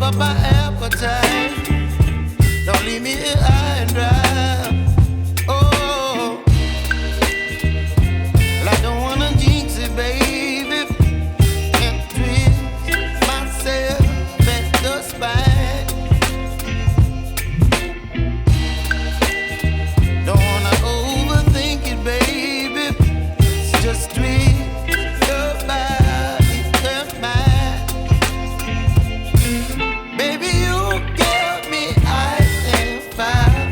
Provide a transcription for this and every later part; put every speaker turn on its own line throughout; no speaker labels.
up my appetite. Don't leave me here high and dry. Oh, well, I don't wanna jinx it, baby, and twist myself at the spine. Don't wanna overthink it, baby. It's just twist your body and mine. Baby, you give me ice and fire.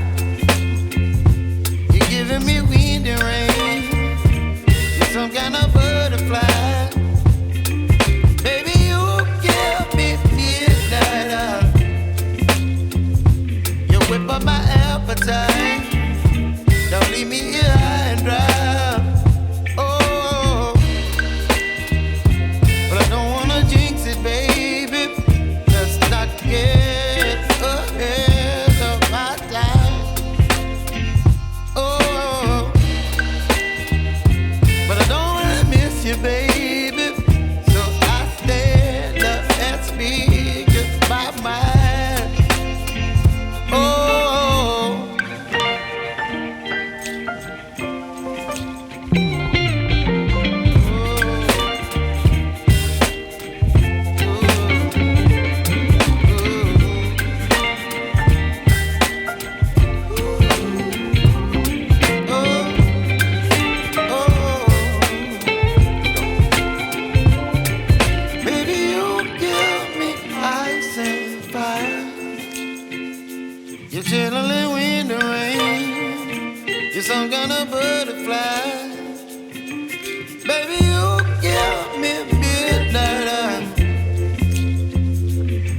You're giving me wind and rain. You're some kind of butterfly. Baby, you give me midnight. You whip up my appetite. Don't leave me here high and dry. Oh, but I don't wanna jinx it, baby. Let's not get ahead of my time. Oh, but I don't wanna miss you, baby. So I stand up and speak my mind. Oh. Baby, you give me ice and fire. You're chilling wind and rain. You're some kind of butterfly. Baby, you give me midnight.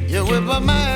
You whip up my